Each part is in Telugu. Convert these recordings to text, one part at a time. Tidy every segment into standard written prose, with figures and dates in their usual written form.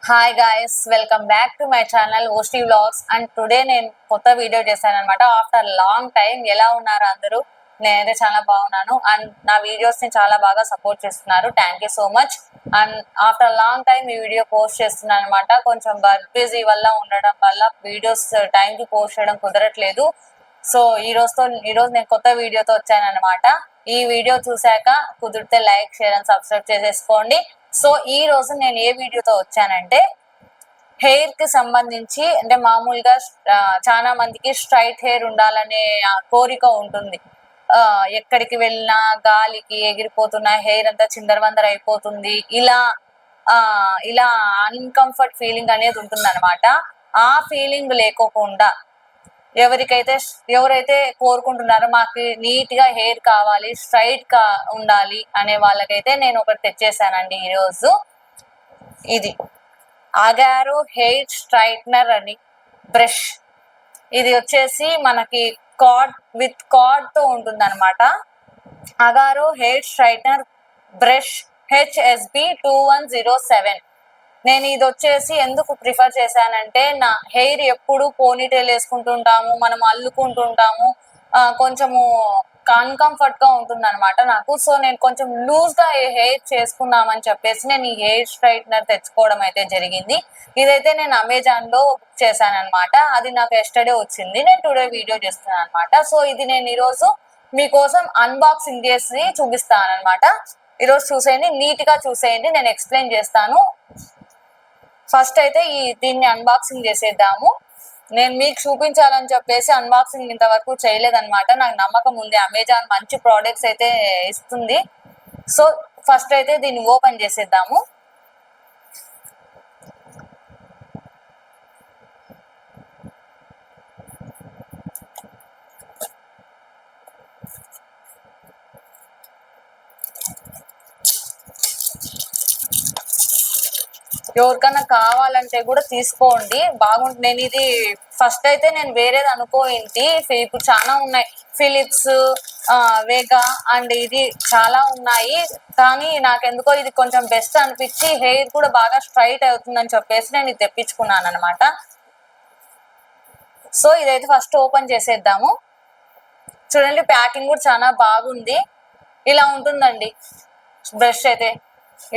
Hi guys, welcome back to my channel Osti vlogs. And today నేను కొత్త వీడియో చేశాను అనమాట. After long time. ఎలా ఉన్నారు అందరూ? నేనైతే చాలా బాగున్నాను. అండ్ నా వీడియోస్ ని చాలా బాగా సపోర్ట్ చేస్తున్నారు. Thank you so much. And after long time ఈ వీడియో పోస్ట్ చేస్తున్నాను అనమాట. కొంచెం వర్క్ బిజీ వల్ల ఉండడం వల్ల వీడియోస్ టైంకి పోస్ట్ చేయడం కుదరట్లేదు. సో ఈ రోజు నేను కొత్త వీడియోతో వచ్చాను అనమాట. ఈ వీడియో చూశాక కుదిరితే లైక్, షేర్ అండ్ సబ్స్క్రైబ్ చేసేసుకోండి. సో ఈ రోజు నేను ఏ వీడియోతో వచ్చానంటే, హెయిర్ కి సంబంధించి, అంటే మామూలుగా చాలా మందికి స్ట్రైట్ హెయిర్ ఉండాలనే కోరిక ఉంటుంది. ఎక్కడికి వెళ్ళినా గాలికి ఎగిరిపోతున్న హెయిర్ అంతా చిందరవందర అయిపోతుంది. ఇలా అన్కంఫర్ట్ ఫీలింగ్ అనేది ఉంటుంది అనమాట. ఆ ఫీలింగ్ లేకోకుండా ఎవరైతే కోరుకుంటున్నారో మాకు నీట్ గా హెయిర్ కావాలి, స్ట్రైట్ గా ఉండాలి అనే వాళ్ళకైతే నేను ఒకటి తెచ్చేసానండి ఈరోజు. ఇది అగారో హెయిర్ స్ట్రైట్నర్ అని బ్రష్. ఇది వచ్చేసి మనకి కార్డ్ తో ఉంటుంది అనమాట. Agaro hair straightener brush HSB 2107. నేను ఇది వచ్చేసి ఎందుకు ప్రిఫర్ చేశానంటే, నా హెయిర్ ఎప్పుడు పోనీటైల్ వేసుకుంటుంటాము, మనం అల్లుకుంటుంటాము, కొంచెము అన్కంఫర్ట్ గా ఉంటుంది అనమాట నాకు. సో నేను కొంచెం లూజ్ గా హెయిర్ చేసుకుందామని చెప్పేసి నేను ఈ హెయిర్ స్ట్రైట్నర్ తెచ్చుకోవడం అయితే జరిగింది. ఇదైతే నేను అమెజాన్ లో బుక్ చేశాను అనమాట. అది నాకు ఎస్టర్డే వచ్చింది. నేను టుడే వీడియో చేస్తున్నాను అనమాట. సో ఇది నేను ఈరోజు మీకోసం అన్బాక్సింగ్ చేసి చూపిస్తాను అనమాట. ఈరోజు చూసేయండి, నీట్ గా చూసేయండి, నేను ఎక్స్ప్లెయిన్ చేస్తాను. ఫస్ట్ అయితే దీన్ని అన్బాక్సింగ్ చేసేద్దాము. నేను మీకు చూపించాలని చెప్పేసి అన్బాక్సింగ్ ఇంతవరకు చేయలేదన్నమాట. నాకు నమ్మకం ఉంది అమెజాన్ మంచి ప్రోడక్ట్స్ అయితే ఇస్తుంది. సో ఫస్ట్ అయితే దీన్ని ఓపెన్ చేసేద్దాము. ఎవరికన్నా కావాలంటే కూడా తీసుకోండి, బాగుంటుంది. నేను ఇది ఫస్ట్ అయితే నేను వేరేది అనుకోయింటి. ఇప్పుడు చాలా ఉన్నాయి, ఫిలిప్స్, వేగా అండ్ ఇది చాలా ఉన్నాయి. కానీ నాకెందుకో ఇది కొంచెం బెస్ట్ అనిపించి హెయిర్ కూడా బాగా స్ట్రైట్ అవుతుందని చెప్పేసి నేను ఇది తెప్పించుకున్నాను అనమాట. సో ఇదైతే ఫస్ట్ ఓపెన్ చేసేద్దాము. చూడండి, ప్యాకింగ్ కూడా చాలా బాగుంది. ఇలా ఉంటుందండి బ్రష్ అయితే.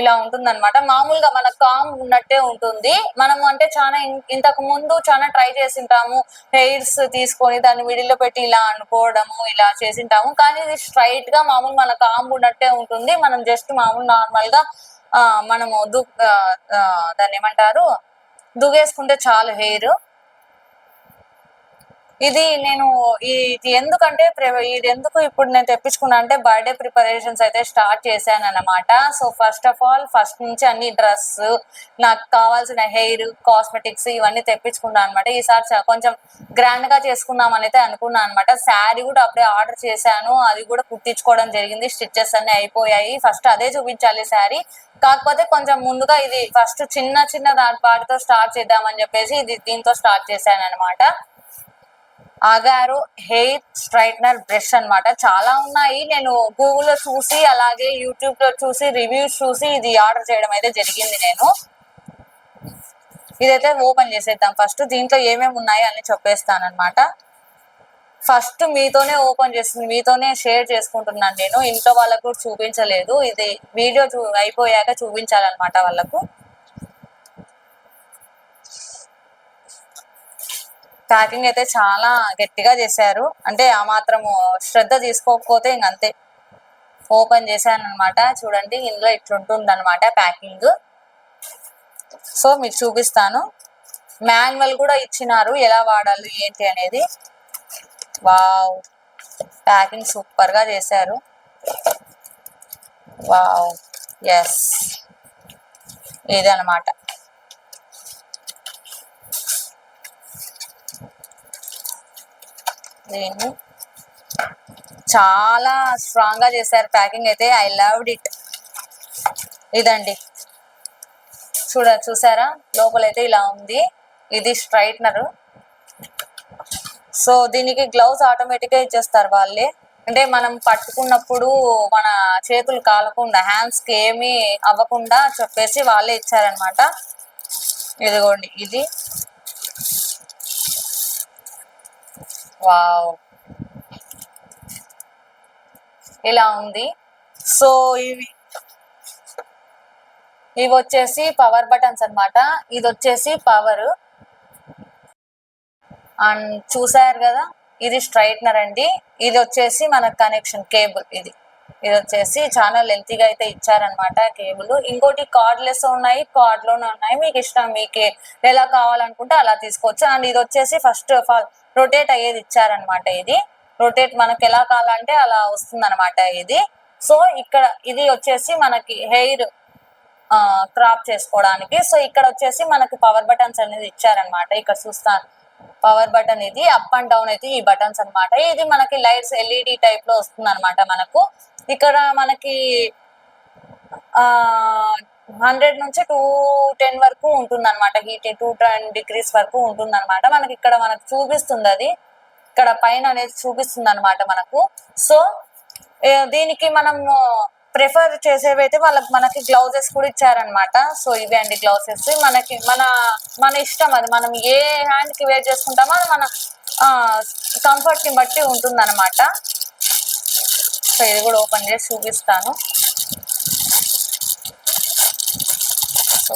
ఇలా ఉంటుంది అనమాట. మామూలుగా మన కామ్ ఉన్నట్టే ఉంటుంది. మనము అంటే చాలా ఇంతకు ముందు చాలా ట్రై చేసింటాము, హెయిర్స్ తీసుకొని దాన్ని మిడిల్లో పెట్టి ఇలా అనుకోవడము, ఇలా చేసింటాము. కానీ ఇది స్ట్రైట్ గా మామూలు మన కామ్ ఉన్నట్టే ఉంటుంది. మనం జస్ట్ మామూలు నార్మల్ గా మనము దాన్ని ఏమంటారు, దుగేసుకుంటే చాలు హెయిర్. ఇది ఎందుకంటే ఇది ఎందుకు ఇప్పుడు నేను తెప్పించుకున్నా అంటే, బర్త్డే ప్రిపరేషన్స్ అయితే స్టార్ట్ చేశాను అనమాట. So first of all first నుంచి అన్ని డ్రెస్, నాకు కావాల్సిన హెయిర్, కాస్మెటిక్స్ ఇవన్నీ తెప్పించుకున్నాను అనమాట. ఈసారి కొంచెం గ్రాండ్ గా చేసుకుందామని అయితే అనుకున్నాను అనమాట. శారీ కూడా అప్పుడే ఆర్డర్ చేశాను, అది కూడా కుట్టించుకోవడం జరిగింది. స్టిచ్చెస్ అన్ని అయిపోయాయి. ఫస్ట్ అదే చూపించాలి శారీ. కాకపోతే కొంచెం ముందుగా ఇది ఫస్ట్ చిన్న వాటితో స్టార్ట్ చేద్దామని చెప్పేసి దీంతో స్టార్ట్ చేశాను అనమాట. అగారో హెయిర్ స్ట్రైట్నర్ బ్రష్ అనమాట. చాలా ఉన్నాయి. నేను గూగుల్లో చూసి అలాగే యూట్యూబ్ లో చూసి రివ్యూస్ చూసి ఇది ఆర్డర్ చేయడం అయితే జరిగింది. నేను ఇదైతే ఓపెన్ చేసేద్దాం. ఫస్ట్ దీంట్లో ఏమేమి ఉన్నాయో అన్ని చెప్పేస్తాను అనమాట. ఫస్ట్ మీతోనే ఓపెన్ చేస్తుంది, మీతోనే షేర్ చేసుకుంటున్నాను. నేను ఇంట్లో వాళ్ళకు కూడా చూపించలేదు. ఇది వీడియో అయిపోయాక చూపించాలన్నమాట వాళ్ళకు. ప్యాకింగ్ అయితే చాలా గట్టిగా చేశారు, అంటే ఆ మాత్రము శ్రద్ధ తీసుకోకపోతే ఇంకంతే. ఓపెన్ చేశాను అనమాట. చూడండి, ఇందులో ఇట్లుంటుంది అనమాట ప్యాకింగ్. సో మీకు చూపిస్తాను. మాన్యువల్ కూడా ఇచ్చినారు, ఎలా వాడాలి ఏంటి అనేది. వావ్, ప్యాకింగ్ సూపర్ గా చేశారు. వావ్, ఎస్, ఇదనమాట. దీన్ని చాలా స్ట్రాంగ్ గా చేశారు ప్యాకింగ్ అయితే. I loved it. ఇదండి, చూసారా, లోపలైతే ఇలా ఉంది. ఇది స్ట్రైట్నర్. సో దీనికి గ్లౌస్ ఆటోమేటిక్ గా ఇచ్చేస్తారు వాళ్ళే. అంటే మనం పట్టుకున్నప్పుడు మన చేతులు కాలకుండా, హ్యాండ్స్ కి ఏమీ అవ్వకుండా చెప్పేసి వాళ్ళే ఇచ్చారనమాట. ఇదిగోండి ఇది. వావ్, ఇలా ఉంది. సో ఇవి ఇవి వచ్చేసి పవర్ బటన్స్ అన్నమాట. ఇది వచ్చేసి పవర్. అండ్ చూసారు కదా, ఇది స్ట్రైట్నర్ అండి. ఇది వచ్చేసి మన కనెక్షన్ కేబుల్. ఇది వచ్చేసి చాలా లెంతీగా అయితే ఇచ్చారనమాట కేబుల్. ఇంకోటి కార్డ్లెస్ ఉన్నాయి, కార్డ్ లోనే ఉన్నాయి. మీకు ఇష్టం, మీకు ఎలా కావాలనుకుంటే అలా తీసుకోవచ్చు. అండ్ ఇది వచ్చేసి ఫస్ట్ రొటేట్ అయ్యేది ఇచ్చారనమాట. ఇది రొటేట్ మనకి ఎలా కావాలంటే అలా వస్తుంది అనమాట ఇది. సో ఇక్కడ ఇది వచ్చేసి మనకి హెయిర్ క్రాప్ చేసుకోవడానికి. సో ఇక్కడ వచ్చేసి మనకి పవర్ బటన్స్ అనేది ఇచ్చారనమాట. ఇక్కడ చూస్తాను, పవర్ బటన్ ఇది అప్ అండ్ డౌన్ అయితే ఈ బటన్స్ అనమాట. ఇది మనకి లైట్స్ ఎల్ఈడి టైప్ లో వస్తుంది అనమాట. మనకు ఇక్కడ మనకి 100 నుంచి 210 వరకు ఉంటుంది అనమాట. హీట్ 210 degrees వరకు ఉంటుంది అనమాట. మనకి ఇక్కడ మనకు చూపిస్తుంది, అది ఇక్కడ పైన అనేది చూపిస్తుంది అనమాట మనకు. సో దీనికి మనం ప్రిఫర్ చేసేవైతే మనకి గ్లౌజెస్ కూడా ఇచ్చారనమాట. సో ఇవే అండి గ్లౌజెస్. మనకి మన ఇష్టం, అది మనం ఏ హ్యాండ్ కి వేర్ చేసుకుంటామో అది మన కంఫర్ట్ ని బట్టి ఉంటుంది అనమాట. సో ఇది కూడా ఓపెన్ చేసి చూపిస్తాను. సో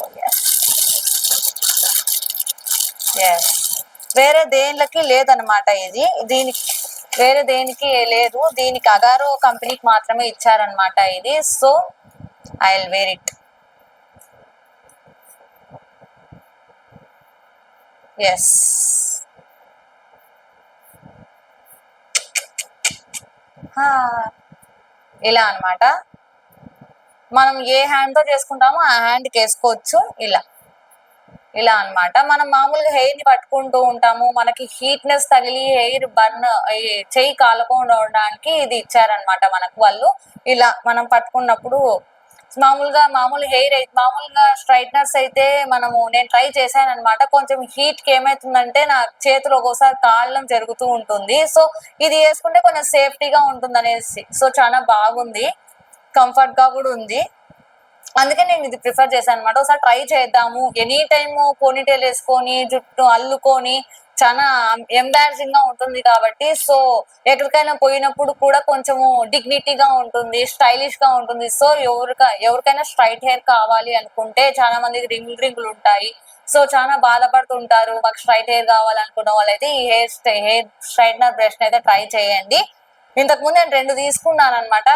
ఎస్, వేరే దేనికి లేదనమాట. ఇది దీనికి వేరే దేనికి లేదు, దీనికి అగారో కంపెనీకి మాత్రమే ఇచ్చారనమాట ఇది. So I will wear it. Yes, ఇలా అనమాట. మనం ఏ హ్యాండ్ తో చేసుకుంటామో ఆ హ్యాండ్కి వేసుకోవచ్చు. ఇలా అన్నమాట. మనం మామూలుగా హెయిర్ ని పట్టుకుంటూ ఉంటాము, మనకి హీట్నెస్ తగిలి హెయిర్ బర్న్ చెయ్యి కాలకుండా ఉండడానికి ఇది ఇచ్చారనమాట మనకు వాళ్ళు. ఇలా మనం పట్టుకున్నప్పుడు మామూలు హెయిర్ అయితే, మామూలుగా స్ట్రైట్నర్స్ అయితే నేను ట్రై చేశాను అనమాట. కొంచెం హీట్ కి ఏమైతుందంటే నా చేతులు ఒక్కోసారి కాళ్ళం జరుగుతూ ఉంటుంది. సో ఇది వేసుకుంటే కొంచెం సేఫ్టీగా ఉంటుంది అనేసి. సో చాలా బాగుంది, కంఫర్ట్ గా కూడా ఉంది. అందుకే నేను ఇది ప్రిఫర్ చేశాను అనమాట. ఒకసారి ట్రై చేద్దాము. ఎనీ టైము పోనీటైల్ వేసుకొని జుట్టు అల్లుకొని చాలా ఎంబారసింగ్ గా ఉంటుంది కాబట్టి, సో ఎక్కడికైనా పోయినప్పుడు కూడా కొంచెము డిగ్నిటీగా ఉంటుంది, స్టైలిష్ గా ఉంటుంది. సో ఎవరికైనా స్ట్రైట్ హెయిర్ కావాలి అనుకుంటే, చాలా మందికి రింగులు ఉంటాయి. సో చాలా బాధపడుతుంటారు, మాకు స్ట్రైట్ హెయిర్ కావాలనుకున్న వాళ్ళైతే ఈ హెయిర్ స్ట్రైట్నర్ బ్రష్ అయితే ట్రై చేయండి. ఇంతకుముందు నేను 2 తీసుకున్నాను అనమాట.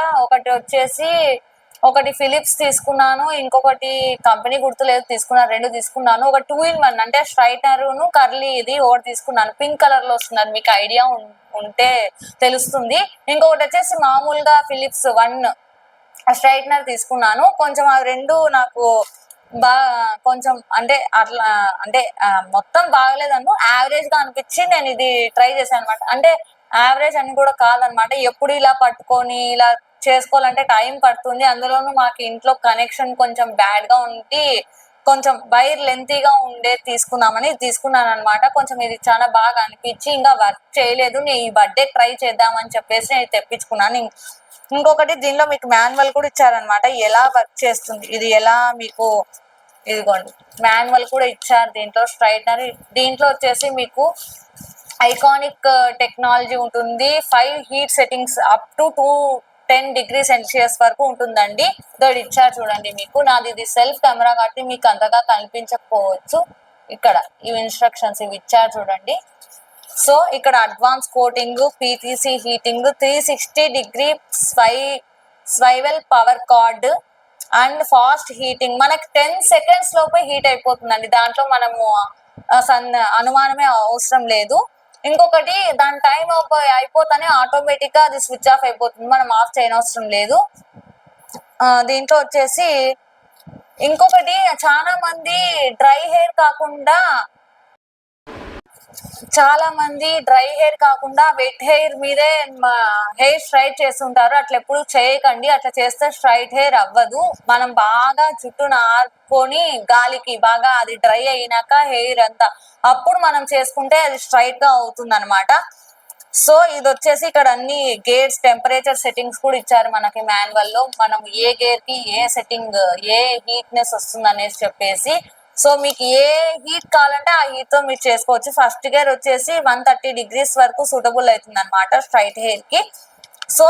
ఒకటి ఫిలిప్స్ తీసుకున్నాను, ఇంకొకటి కంపెనీ గుర్తులేదు తీసుకున్నాను. 2 తీసుకున్నాను. ఒక 2 in 1 అంటే స్ట్రైట్నర్ కర్లీ ఇది ఒకటి తీసుకున్నాను. పింక్ కలర్ లో వస్తుంది, మీకు ఐడియా ఉంటే తెలుస్తుంది. ఇంకొకటి వచ్చేసి మామూలుగా ఫిలిప్స్ 1 స్ట్రైట్నర్ తీసుకున్నాను. కొంచెం ఆ 2 నాకు కొంచెం అంటే అట్లా అంటే మొత్తం బాగలేదను, యావరేజ్ గా అనిపించి నేను ఇది ట్రై చేశాను అనమాట. అంటే యావరేజ్ అని కూడా కాదనమాట, ఎప్పుడు ఇలా పట్టుకొని ఇలా చేసుకోవాలంటే టైం పడుతుంది. అందులోనూ మాకు ఇంట్లో కనెక్షన్ కొంచెం బ్యాడ్ గా ఉండి కొంచెం వైర్ లెంతీగా ఉండే తీసుకున్నాను అనమాట. కొంచెం ఇది చాలా బాగా అనిపించి ఇంకా వర్క్ చేయలేదు, నేను ఈ బర్త్డే ట్రై చేద్దామని చెప్పేసి నేను తెప్పించుకున్నాను. ఇంకొకటి దీనిలో మీకు మాన్యువల్ కూడా ఇచ్చారనమాట, ఎలా వర్క్ చేస్తుంది ఇది, ఎలా మీకు ఇదిగోండి మాన్యువల్ కూడా ఇచ్చారు దీంట్లో. స్ట్రైట్నర్ దీంట్లో వచ్చేసి మీకు ఐకానిక్ టెక్నాలజీ ఉంటుంది. 5 heat settings up to 210 degrees Celsius వరకు ఉంటుందండి. ఇది ఇచ్చారు చూడండి. మీకు నాది ఇది సెల్ఫ్ కెమెరా కాబట్టి మీకు అంతగా కనిపించకపోవచ్చు. ఇక్కడ ఇవి ఇన్స్ట్రక్షన్స్ ఇవి ఇచ్చారు చూడండి. సో ఇక్కడ advance coating, PTC heating, 360 degree swivel power cord and fast heating. మనకి 10 seconds లోపే హీట్ అయిపోతుందండి. దాంట్లో మనము అనుమానమే అవసరం లేదు. ఇంకొకటి దాని టైం అయిపోతానే ఆటోమేటిక్ గా అది స్విచ్ ఆఫ్ అయిపోతుంది, మనం ఆఫ్ చేయనవసరం లేదు. దీంట్లో వచ్చేసి ఇంకొకటి, చాలా మంది డ్రై హెయిర్ కాకుండా వెట్ హెయిర్ మీదే హెయిర్ స్ట్రైట్ చేస్తుంటారు. అట్లా ఎప్పుడు చేయకండి, అట్లా చేస్తే స్ట్రైట్ హెయిర్ అవ్వదు. మనం బాగా జుట్టు నార్పుకొని గాలికి బాగా అది డ్రై అయినాక హెయిర్ అంతా అప్పుడు మనం చేసుకుంటే అది స్ట్రైట్ గా అవుతుంది అనమాట. సో ఇది వచ్చేసి ఇక్కడ అన్ని గేర్స్ టెంపరేచర్ సెట్టింగ్స్ కూడా ఇచ్చారు మనకి మాన్యువల్ లో. మనం ఏ గేర్ కి ఏ సెట్టింగ్, ఏ హీట్నెస్ వస్తుంది అనేసి చెప్పేసి. సో మీకు ఏ హీట్ కావాలంటే ఆ హీట్ తో మీరు చేసుకోవచ్చు. ఫస్ట్ గేర్ వచ్చేసి 130 degrees వరకు సూటబుల్ అవుతుంది అనమాట స్ట్రైట్ హెయిర్ కి. So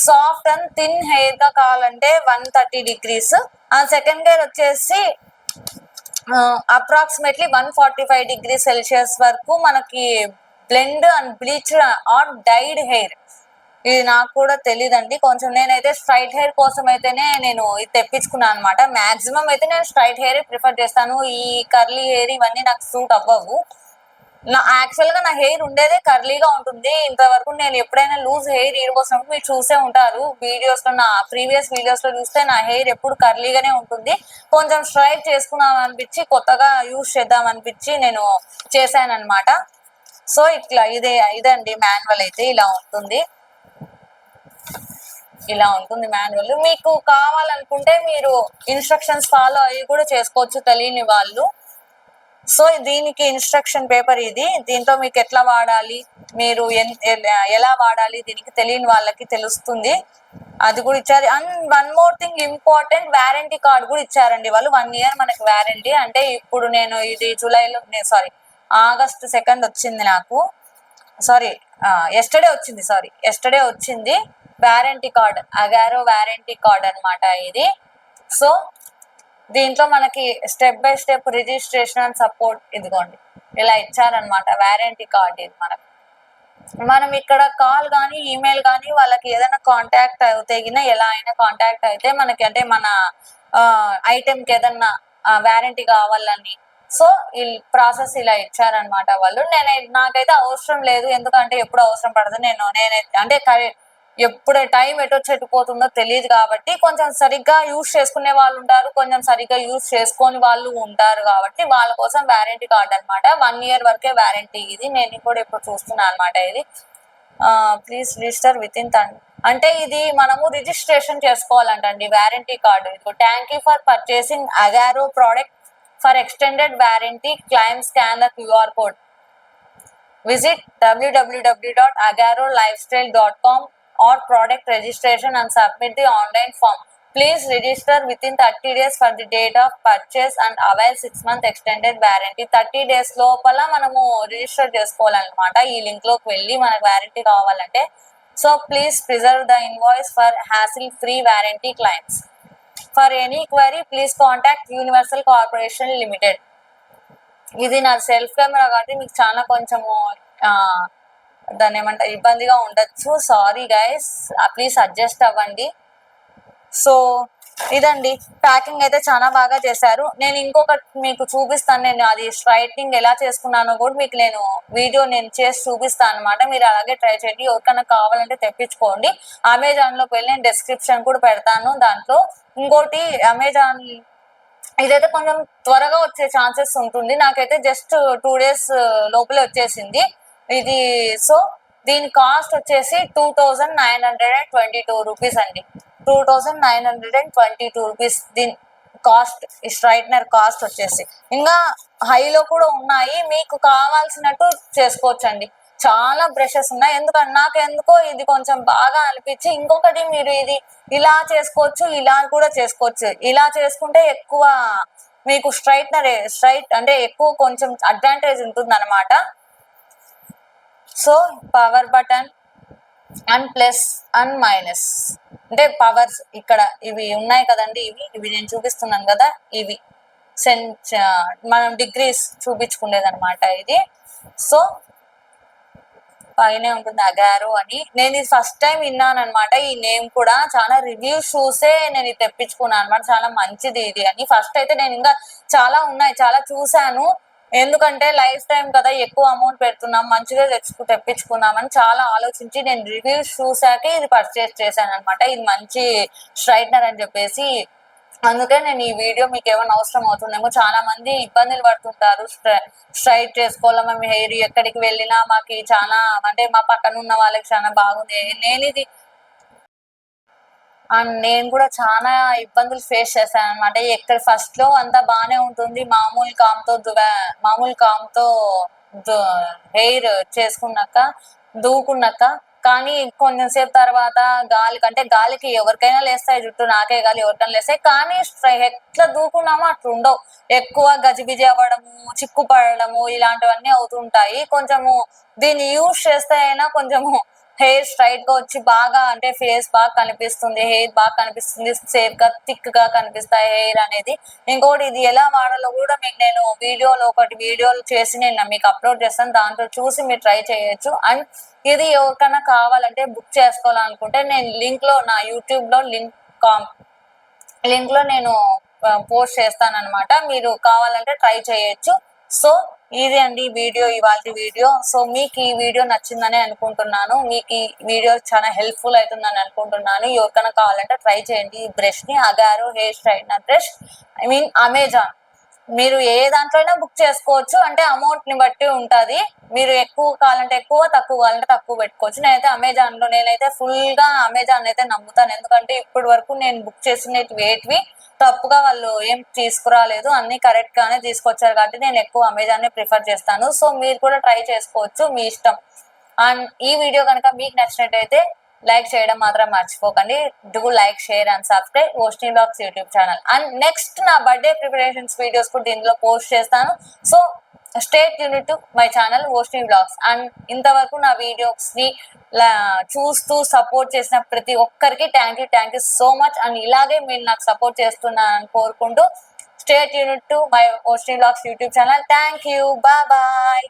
soft and thin hair గా కావాలంటే 130 degrees. ఆ సెకండ్ గేర్ వచ్చేసి అప్రాక్సిమేట్లీ 145 degrees Celsius వరకు మనకి blend and bleach or dyed hair. ఇది నాకు కూడా తెలియదండి. కొంచెం నేనైతే స్ట్రైట్ హెయిర్ కోసం అయితేనే నేను ఇది తెప్పించుకున్నాను అనమాట. మాక్సిమం అయితే నేను స్ట్రైట్ హెయిర్ ప్రిఫర్ చేస్తాను. ఈ కర్లీ హెయిర్ ఇవన్నీ నాకు సూట్ అవ్వవు. యాక్చువల్ గా నా హెయిర్ ఉండేదే కర్లీగా ఉంటుంది. ఇంతవరకు నేను ఎప్పుడైనా లూజ్ హెయిర్ ఇరవచ్చినప్పుడు మీరు చూసే ఉంటారు వీడియోస్ లో, నా ప్రీవియస్ వీడియోస్ లో చూస్తే నా హెయిర్ ఎప్పుడు కర్లీగానే ఉంటుంది. కొంచెం స్ట్రైట్ చేసుకుందాం అనిపించి, కొత్తగా యూజ్ చేద్దాం అనిపించి నేను చేశాను అనమాట. సో ఇట్లా ఇదండి మాన్యువల్ అయితే ఇలా ఉంటుంది మాన్యువల్. మీకు కావాలనుకుంటే మీరు ఇన్స్ట్రక్షన్స్ ఫాలో అయ్యి కూడా చేసుకోవచ్చు తెలియని వాళ్ళు. సో దీనికి ఇన్స్ట్రక్షన్ పేపర్ ఇది. దీంట్లో మీకు ఎట్లా వాడాలి, మీరు ఎలా వాడాలి దీనికి తెలియని వాళ్ళకి తెలుస్తుంది. అది కూడా ఇచ్చారు. And one more thing important, warranty card కూడా ఇచ్చారండి వాళ్ళు. 1 year మనకి వారంటీ. అంటే ఇప్పుడు నేను ఇది August 2nd వచ్చింది నాకు. ఎస్టర్డే వచ్చింది warranty card, Agaro warranty card అనమాట ఇది. సో దీంట్లో మనకి step by step registration and support ఇదిగోండి ఇలా ఇచ్చారనమాట వారంటీ కార్డ్. ఇది మనం ఇక్కడ కాల్ కానీ ఈమెయిల్ కానీ వాళ్ళకి ఏదైనా కాంటాక్ట్ అవుతే ఎలా అయినా కాంటాక్ట్ అయితే మనకి, అంటే మన ఐటెంకి ఏదన్నా వారంటీ కావాలని, సో ఈ ప్రాసెస్ ఇలా ఇచ్చారనమాట వాళ్ళు. నాకైతే అవసరం లేదు, ఎందుకంటే ఎప్పుడు అవసరం పడదు. నేనైతే అంటే ఎప్పుడు టైం ఎటొచ్చెట్టుపోతుందో తెలియదు కాబట్టి, కొంచెం సరిగ్గా యూజ్ చేసుకునే వాళ్ళు ఉంటారు, కొంచెం సరిగ్గా యూజ్ చేసుకొని వాళ్ళు ఉంటారు కాబట్టి వాళ్ళ కోసం వారంటీ కార్డ్ అనమాట. 1 year వరకే వారంటీ ఇది. నేను కూడా ఇప్పుడు చూస్తున్నాను అనమాట. ఇది ప్లీజ్ రిజిస్టర్ విత్ ఇన్ అంటే ఇది మనము రిజిస్ట్రేషన్ చేసుకోవాలంటండి warranty card. Thank you for purchasing Agaro product for extended warranty claim scan the QR code. Visit www.agarolifestyle.com or product registration and submit the online form. Please register within 30 days for the date of purchase and avail 6-month extended warranty. 30 days లోపల మనము రిజిస్టర్ చేసుకోవాలన్నమాట. ఈ లింక్ లోకి వెళ్ళి మనకు వారంటీ కావాలంటే. So please preserve the invoice for hassle free warranty claims. For any query please contact Universal Corporation Limited. ఇది నా సెల్ఫ్ కెమెరా కాబట్టి మీకు చాలా కొంచెము దాన్ని ఏమంటారు ఇబ్బందిగా ఉండొచ్చు. సారీ గైస్, ప్లీజ్ అడ్జస్ట్ అవ్వండి. సో ఇదండి ప్యాకింగ్ అయితే చాలా బాగా చేశారు. నేను ఇంకొకటి మీకు చూపిస్తాను. నేను అది స్ట్రైట్నింగ్ ఎలా చేసుకున్నానో కూడా మీకు వీడియో చేసి చూపిస్తాను అనమాట. మీరు అలాగే ట్రై చేయండి. ఎవరికైనా కావాలంటే తెప్పించుకోండి. అమెజాన్లోకి వెళ్ళి నేను డిస్క్రిప్షన్ కూడా పెడతాను. దాంట్లో ఇంకోటి అమెజాన్ ఇదైతే కొంచెం త్వరగా వచ్చే ఛాన్సెస్ ఉంటుంది. నాకైతే జస్ట్ 2 days లోపలే వచ్చేసింది ఇది. సో దీని కాస్ట్ వచ్చేసి 2922 రూపీస్ అండి. 2922 రూపీస్ దీని కాస్ట్. ఈ స్ట్రైట్నర్ కాస్ట్ వచ్చేసి ఇంకా హైలో కూడా ఉన్నాయి, మీకు కావాల్సినట్టు చేసుకోవచ్చండి. చాలా బ్రషెస్ ఉన్నాయి. నాకెందుకో ఇది కొంచెం బాగా అనిపించి, ఇంకొకటి మీరు ఇది ఇలా చేసుకోవచ్చు, ఇలా కూడా చేసుకోవచ్చు. ఇలా చేసుకుంటే ఎక్కువ మీకు స్ట్రైట్ అంటే ఎక్కువ కొంచెం అడ్వాంటేజ్ ఉంటుంది అనమాట. So power button and plus and minus అంటే పవర్స్ ఇక్కడ ఇవి ఉన్నాయి కదండి. ఇవి నేను చూపిస్తున్నాను కదా, ఇవి మనం డిగ్రీస్ చూపించుకునేది అనమాట ఇది. సో పైనే ఉంటుంది అగారో అని. నేను ఇది ఫస్ట్ టైం విన్నాను అనమాట. ఈ నేమ్ కూడా చాలా రివ్యూస్ చూసే నేను ఇది తెప్పించుకున్నాను అనమాట. చాలా మంచిది ఇది అని. ఫస్ట్ అయితే నేను ఇంకా చాలా ఉన్నాయి, చాలా చూసాను. ఎందుకంటే లైఫ్ టైం కదా, ఎక్కువ అమౌంట్ పెడుతున్నాం, మంచిగా తెప్పించుకుందామని చాలా ఆలోచించి నేను రివ్యూస్ చూసాకే ఇది పర్చేస్ చేశాను అనమాట. ఇది మంచి స్ట్రైట్నర్ అని చెప్పేసి. అందుకే నేను ఈ వీడియో మీకు ఏమైనా అవసరం అవుతుందేమో. చాలా మంది ఇబ్బందులు పడుతుంటారు స్ట్రైట్ చేసుకోవాలా మేము హెయిర్, ఎక్కడికి వెళ్ళినా మాకు చాలా అంటే మా పక్కన ఉన్న వాళ్ళకి చాలా బాగుంది. నేను కూడా చాలా ఇబ్బందులు ఫేస్ చేశాను అనమాట. ఎక్కడ ఫస్ట్ లో అంతా బాగానే ఉంటుంది, మామూలు కామ్తో హెయిర్ చేసుకున్నాక దూకున్నాక, కానీ కొంచెం సేపు తర్వాత గాలికి ఎవరికైనా లేస్తాయి జుట్టు, నాకే గాలి ఎవరికైనా లేస్తాయి. కానీ ఎట్లా దూకున్నామో అట్లా ఉండవు. ఎక్కువ గజిబిజి అవ్వడము, చిక్కు పడడము ఇలాంటివన్నీ అవుతుంటాయి. కొంచెము దీన్ని యూజ్ చేస్తే అయినా కొంచెము హెయిర్ స్ట్రైట్ గా వచ్చి బాగా అంటే ఫేస్ బాగా కనిపిస్తుంది, హెయిర్ బాగా కనిపిస్తుంది, సేఫ్ గా థిక్ గా కనిపిస్తాయి హెయిర్ అనేది. ఇంకోటి ఇది ఎలా వాడాలో కూడా మీకు నేను వీడియోలు చేసి నేను మీకు అప్లోడ్ చేస్తాను. దాంట్లో చూసి మీరు ట్రై చేయొచ్చు. అండ్ ఇది ఎవరికైనా కావాలంటే బుక్ చేసుకోవాలనుకుంటే నేను నా యూట్యూబ్ లో లింక్ లో నేను పోస్ట్ చేస్తాను అనమాట. మీరు కావాలంటే ట్రై చేయొచ్చు. సో ఇది అండి ఇవాళ వీడియో. సో మీకు ఈ వీడియో నచ్చిందని అనుకుంటున్నాను. మీకు ఈ వీడియో చాలా హెల్ప్ఫుల్ అవుతుందని అనుకుంటున్నాను. ఎవరికైనా కావాలంటే ట్రై చేయండి. ఈ బ్రష్ ని Agaro hair straightener brush, Amazon, మీరు ఏ దాంట్లో అయినా బుక్ చేసుకోవచ్చు. అంటే అమౌంట్ ని బట్టి ఉంటది. మీరు ఎక్కువ కావాలంటే ఎక్కువ, తక్కువ కావాలంటే తక్కువ పెట్టుకోవచ్చు. నేనైతే ఫుల్ గా అమెజాన్ అయితే నమ్ముతాను. ఎందుకంటే ఇప్పటి వరకు నేను బుక్ చేసిన వేటివి తప్పుగా వాళ్ళు ఏం తీసుకురాలేదు, అన్ని కరెక్ట్ గానే తీసుకొచ్చారు. కాబట్టి నేను ఎక్కువ అమెజాన్ ని ప్రిఫర్ చేస్తాను. సో మీరు కూడా ట్రై చేసుకోవచ్చు, మీ ఇష్టం. అండ్ ఈ వీడియో కనుక మీకు నచ్చినట్టయితే లైక్ చేయడం మాత్రం మర్చిపోకండి. Do like, share and subscribe Oshni blogs YouTube channel. And next నా బర్త్డే ప్రిపరేషన్స్ వీడియోస్ కూడా దీనిలో పోస్ట్ చేస్తాను. So stay tuned to my channel Oshni blogs. And ఇంతవరకు నా వీడియోస్ ని చూస్తూ సపోర్ట్ చేసిన ప్రతి ఒక్కరికి thank you so much. And ఇలాగే మీరు నాకు సపోర్ట్ చేస్తున్నారని కోరుకుంటూ stay tuned to my Oshni blogs YouTube channel. Thank you, bye.